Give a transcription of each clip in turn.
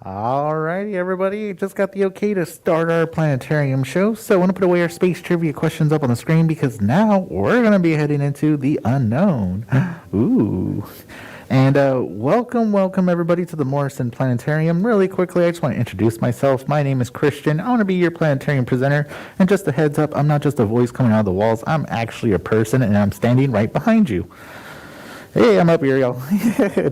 Alrighty, everybody. Just got the okay to start our planetarium show. So I want to put away our space trivia questions up on the screen because now we're going to be heading into the unknown. Ooh. And welcome everybody to the Morrison Planetarium. Really quickly, I just want to introduce myself. My name is Christian. I want to be your planetarium presenter. And just a heads up, I'm not just a voice coming out of the walls. I'm actually a person, and I'm standing right behind you. Hey, I'm up here, y'all.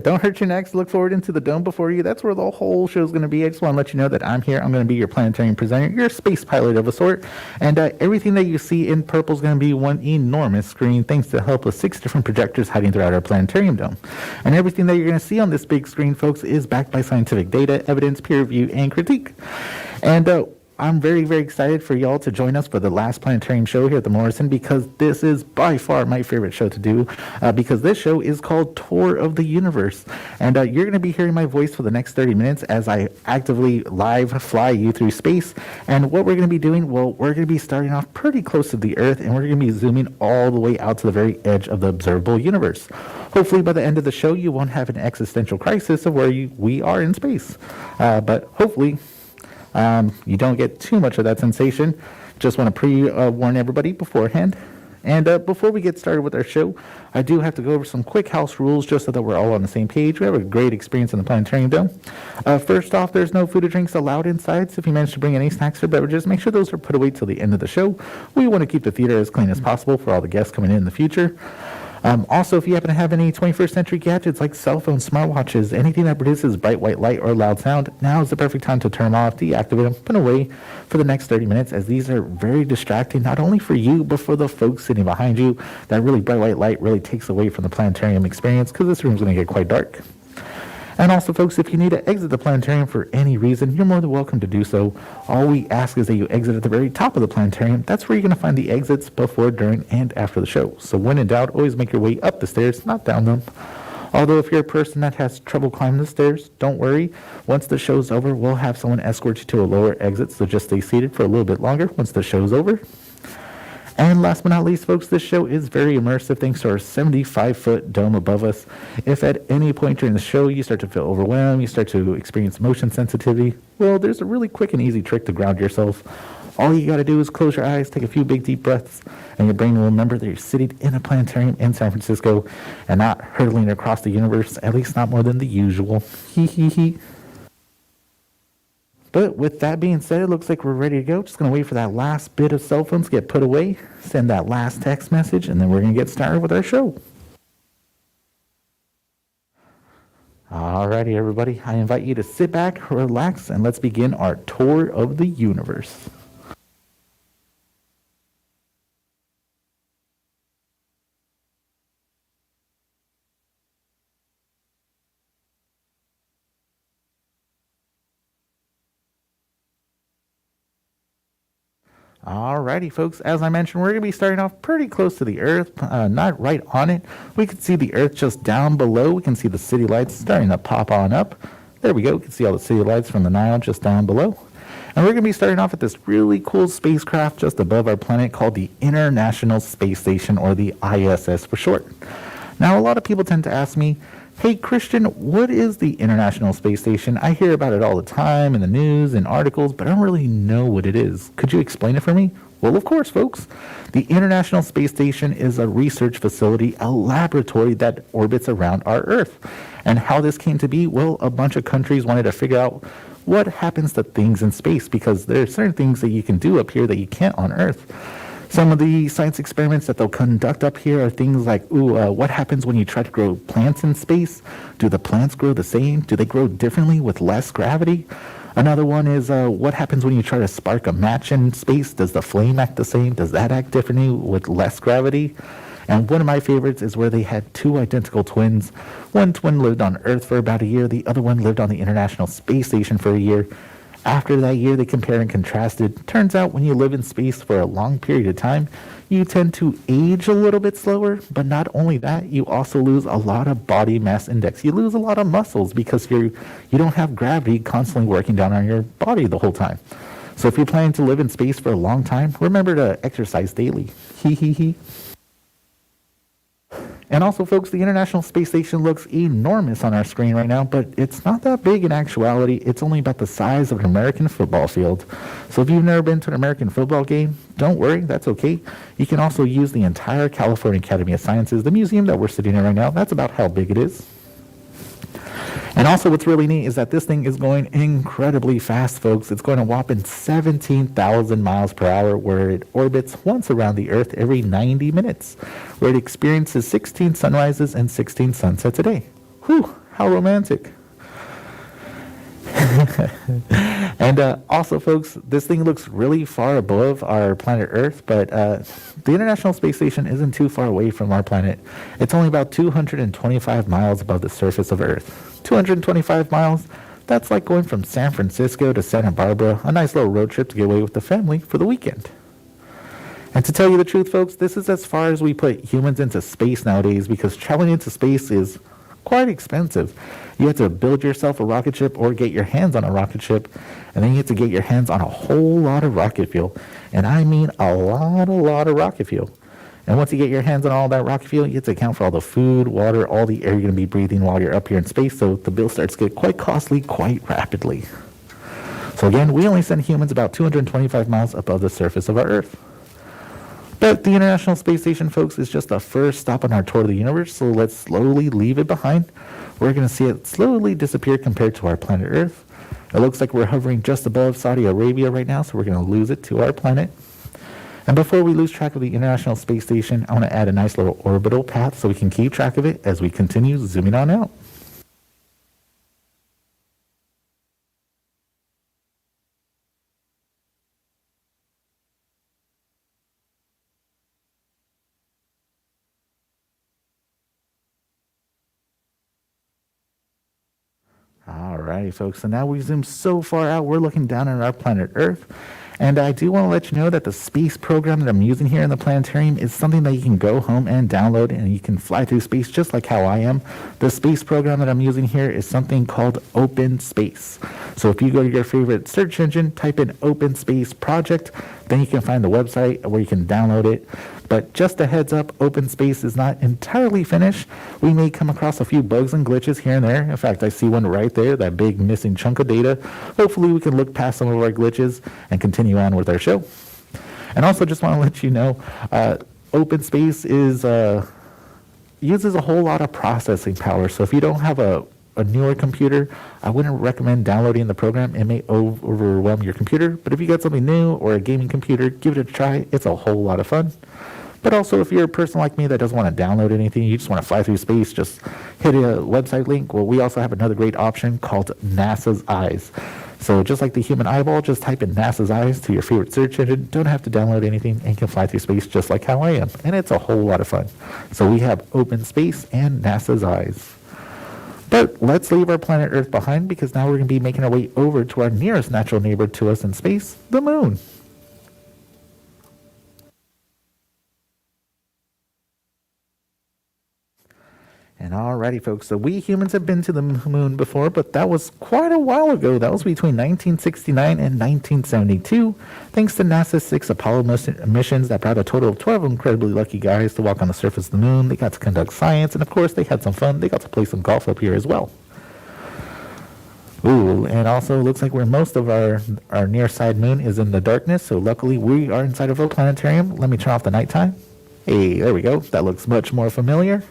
Don't hurt your necks. Look forward into the dome before you. That's where the whole show is going to be. I just want to let you know that I'm here. I'm going to be your planetarium presenter. You're a space pilot of a sort. And everything that you see in purple is going to be one enormous screen, thanks to the help of 6 different projectors hiding throughout our planetarium dome. And everything that you're going to see on this big screen, folks, is backed by scientific data, evidence, peer review, and critique. And I'm very, very excited for y'all to join us for the last planetarium show here at the Morrison, because this is by far my favorite show to do, because this show is called Tour of the Universe. And you're going to be hearing my voice for the next 30 minutes as I actively live fly you through space. And what we're going to be doing, well, we're going to be starting off pretty close to the Earth, and we're going to be zooming all the way out to the very edge of the observable universe. Hopefully by the end of the show, you won't have an existential crisis of where we are in space. But hopefully you don't get too much of that sensation. Just want to pre-warn everybody beforehand. And before we get started with our show, I do have to go over some quick house rules just so that we're all on the same page. We have a great experience in the planetarium dome. First off, there's no food or drinks allowed inside, so if you manage to bring any snacks or beverages, make sure those are put away till the end of the show. We want to keep the theater as clean as possible for all the guests coming in the future. Also, if you happen to have any 21st century gadgets like cell phones, smartwatches, anything that produces bright white light or loud sound, now is the perfect time to turn them off, deactivate them, put them away for the next 30 minutes, as these are very distracting, not only for you, but for the folks sitting behind you. That really bright white light really takes away from the planetarium experience, because this room is going to get quite dark. And also, folks, if you need to exit the planetarium for any reason, you're more than welcome to do so. All we ask is that you exit at the very top of the planetarium. That's where you're going to find the exits before, during, and after the show. So when in doubt, always make your way up the stairs, not down them. Although if you're a person that has trouble climbing the stairs, don't worry. Once the show's over, we'll have someone escort you to a lower exit, so just stay seated for a little bit longer once the show's over. And last but not least, folks, this show is very immersive thanks to our 75-foot dome above us. If at any point during the show you start to feel overwhelmed, you start to experience motion sensitivity, well, there's a really quick and easy trick to ground yourself. All you got to do is close your eyes, take a few big deep breaths, and your brain will remember that you're sitting in a planetarium in San Francisco and not hurtling across the universe, at least not more than the usual. Hee hee hee. But with that being said, it looks like we're ready to go. Just going to wait for that last bit of cell phones to get put away, send that last text message, and then we're going to get started with our show. Alrighty, everybody. I invite you to sit back, relax, and let's begin our tour of the universe. Alrighty, folks, as I mentioned, we're going to be starting off pretty close to the Earth, not right on it. We can see the Earth just down below. We can see the city lights starting to pop on up. There we go. We can see all the city lights from the Nile just down below. And we're going to be starting off at this really cool spacecraft just above our planet called the International Space Station, or the ISS for short. Now, a lot of people tend to ask me, hey, Christian, what is the International Space Station? I hear about it all the time in the news and articles, but I don't really know what it is. Could you explain it for me? Well, of course, folks. The International Space Station is a research facility, a laboratory that orbits around our Earth. And how this came to be, well, a bunch of countries wanted to figure out what happens to things in space, because there are certain things that you can do up here that you can't on Earth. Some of the science experiments that they'll conduct up here are things like, what happens when you try to grow plants in space? Do the plants grow the same? Do they grow differently with less gravity? Another one is, what happens when you try to spark a match in space? Does the flame act the same? Does that act differently with less gravity? And one of my favorites is where they had 2 identical twins. One twin lived on Earth for about a year. The other one lived on the International Space Station for a year. After that year, they compared and contrasted. Turns out when you live in space for a long period of time, you tend to age a little bit slower, but not only that, you also lose a lot of body mass index. You lose a lot of muscles because you don't have gravity constantly working down on your body the whole time. So if you're planning to live in space for a long time, remember to exercise daily. Hee hee hee. And also, folks, the International Space Station looks enormous on our screen right now, but it's not that big in actuality. It's only about the size of an American football field. So if you've never been to an American football game, don't worry, that's okay. You can also use the entire California Academy of Sciences, the museum that we're sitting in right now. That's about how big it is. And also what's really neat is that this thing is going incredibly fast, folks. It's going a whopping 17,000 miles per hour, where it orbits once around the Earth every 90 minutes, where it experiences 16 sunrises and 16 sunsets a day. Whew, how romantic. And also, folks, this thing looks really far above our planet Earth, but the International Space Station isn't too far away from our planet. It's only about 225 miles above the surface of Earth. 225 miles, that's like going from San Francisco to Santa Barbara, a nice little road trip to get away with the family for the weekend. And to tell you the truth, folks, this is as far as we put humans into space nowadays, because traveling into space is quite expensive. You have to build yourself a rocket ship or get your hands on a rocket ship, and then you have to get your hands on a whole lot of rocket fuel. And I mean a lot of rocket fuel. And once you get your hands on all that rocket fuel, you have to account for all the food, water, all the air you're going to be breathing while you're up here in space, so the bill starts to get quite costly quite rapidly. So again, we only send humans about 225 miles above the surface of our Earth. But the International Space Station, folks, is just the first stop on our tour of the universe, so let's slowly leave it behind. We're going to see it slowly disappear compared to our planet Earth. It looks like we're hovering just above Saudi Arabia right now, so we're going to lose it to our planet. And before we lose track of the International Space Station, I want to add a nice little orbital path so we can keep track of it as we continue zooming on out. All right, folks, so now we zoom so far out, we're looking down at our planet Earth. And I do want to let you know that the space program that I'm using here in the planetarium is something that you can go home and download, and you can fly through space just like how I am. The space program that I'm using here is something called OpenSpace. So if you go to your favorite search engine, type in OpenSpace project, then you can find the website where you can download it. But just a heads up, OpenSpace is not entirely finished. We may come across a few bugs and glitches here and there. In fact, I see one right there, that big missing chunk of data. Hopefully we can look past some of our glitches and continue on with our show. And also just want to let you know, OpenSpace is uses a whole lot of processing power. So if you don't have a newer computer, I wouldn't recommend downloading the program. It may overwhelm your computer, but if you got something new or a gaming computer, give it a try. It's a whole lot of fun. But also, if you're a person like me that doesn't want to download anything, you just want to fly through space, just hit a website link. Well, we also have another great option called NASA's Eyes. So just like the human eyeball, just type in NASA's Eyes to your favorite search engine. Don't have to download anything, and you can fly through space just like how I am. And it's a whole lot of fun. So we have OpenSpace and NASA's Eyes. But let's leave our planet Earth behind, because now we're going to be making our way over to our nearest natural neighbor to us in space, the moon. And alrighty, folks, so we humans have been to the moon before, but that was quite a while ago. That was between 1969 and 1972, thanks to NASA's 6 Apollo missions that brought a total of 12 incredibly lucky guys to walk on the surface of the moon. They got to conduct science, and of course, they had some fun. They got to play some golf up here as well. Ooh, and also looks like where most of our near side moon is in the darkness, so luckily we are inside of a planetarium. Let me turn off the nighttime. Hey, there we go. That looks much more familiar.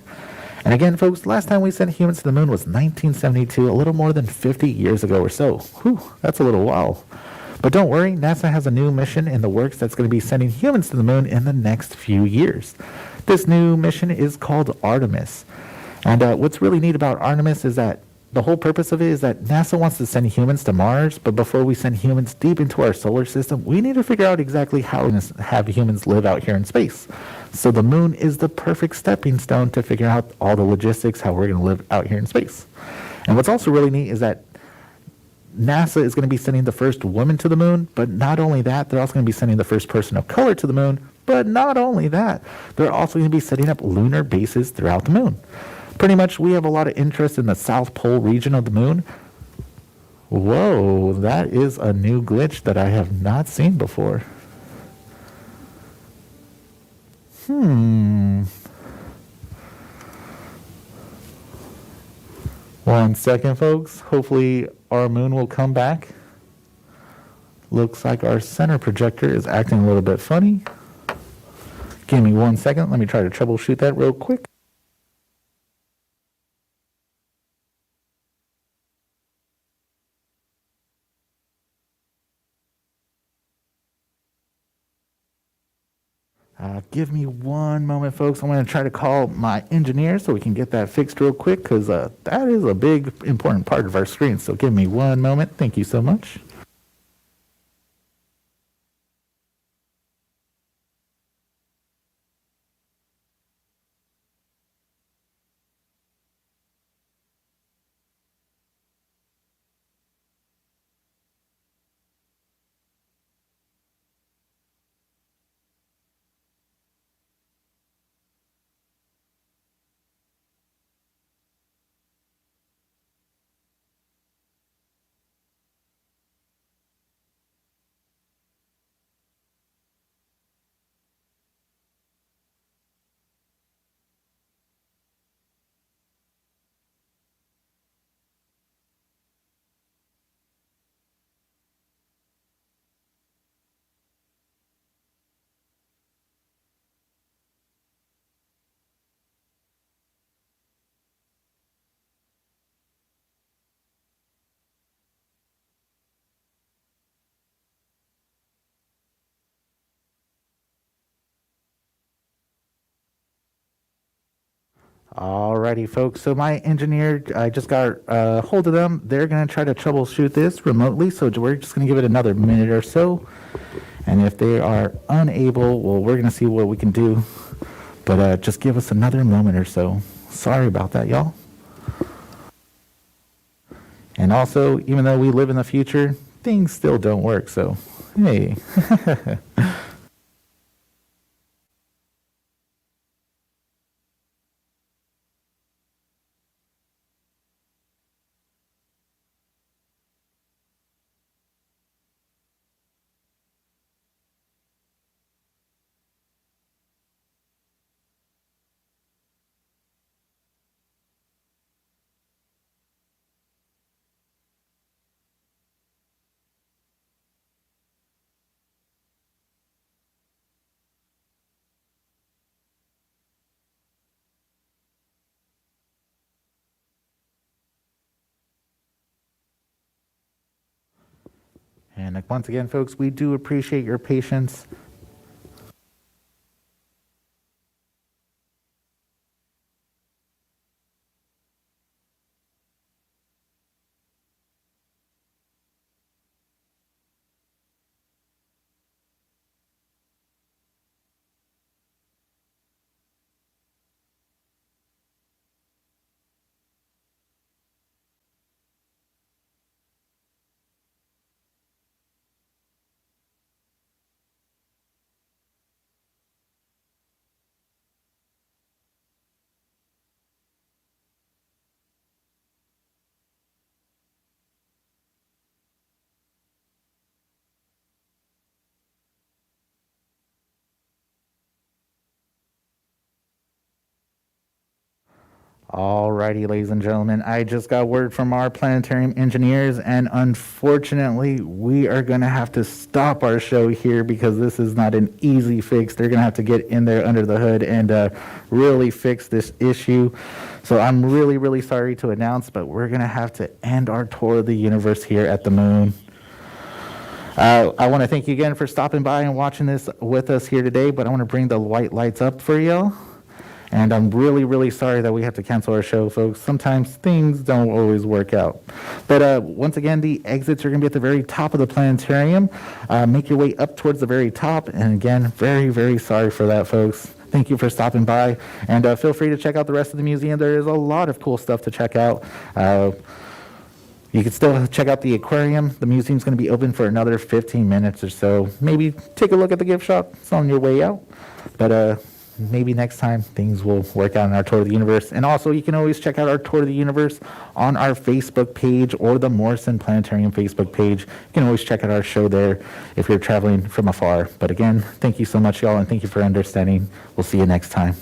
And again, folks, last time we sent humans to the moon was 1972, a little more than 50 years ago or so. Whew, that's a little while. But don't worry, NASA has a new mission in the works that's going to be sending humans to the moon in the next few years. This new mission is called Artemis. And what's really neat about Artemis is that the whole purpose of it is that NASA wants to send humans to Mars, but before we send humans deep into our solar system, we need to figure out exactly how to have humans live out here in space. So the moon is the perfect stepping stone to figure out all the logistics, how we're going to live out here in space. And what's also really neat is that NASA is going to be sending the first woman to the moon, but not only that, they're also going to be sending the first person of color to the moon, but not only that, they're also going to be setting up lunar bases throughout the moon. Pretty much, we have a lot of interest in the South Pole region of the moon. Whoa, that is a new glitch that I have not seen before. 1 second, folks. Hopefully our moon will come back. Looks like our center projector is acting a little bit funny. Give me 1 second. Let me try to troubleshoot that real quick. Give me 1 moment, folks. I'm going to try to call my engineer so we can get that fixed real quick, because that is a big, important part of our screen. So give me 1 moment. Thank you so much. Alrighty, folks. So my engineer, I just got hold of them. They're going to try to troubleshoot this remotely. So we're just going to give it another minute or so. And if they are unable, well, we're going to see what we can do. But just give us another moment or so. Sorry about that, y'all. And also, even though we live in the future, things still don't work. So, hey. And once again, folks, we do appreciate your patience. Alrighty, ladies and gentlemen, I just got word from our planetarium engineers, and unfortunately, we are going to have to stop our show here because this is not an easy fix. They're going to have to get in there under the hood and really fix this issue. So I'm really, really sorry to announce, but we're going to have to end our tour of the universe here at the moon. I want to thank you again for stopping by and watching this with us here today, but I want to bring the white lights up for y'all. And I'm really, really sorry that we have to cancel our show, folks. Sometimes things don't always work out. But once again, the exits are going to be at the very top of the planetarium. Make your way up towards the very top. And again, very, very sorry for that, folks. Thank you for stopping by. And feel free to check out the rest of the museum. There is a lot of cool stuff to check out. You can still check out the aquarium. The museum's going to be open for another 15 minutes or so. Maybe take a look at the gift shop. It's on your way out. But maybe next time things will work out in our tour of the universe. And also, you can always check out our tour of the universe on our Facebook page or the Morrison Planetarium Facebook page. You can always check out our show there if you're traveling from afar. But again, thank you so much, y'all, and thank you for understanding. We'll see you next time.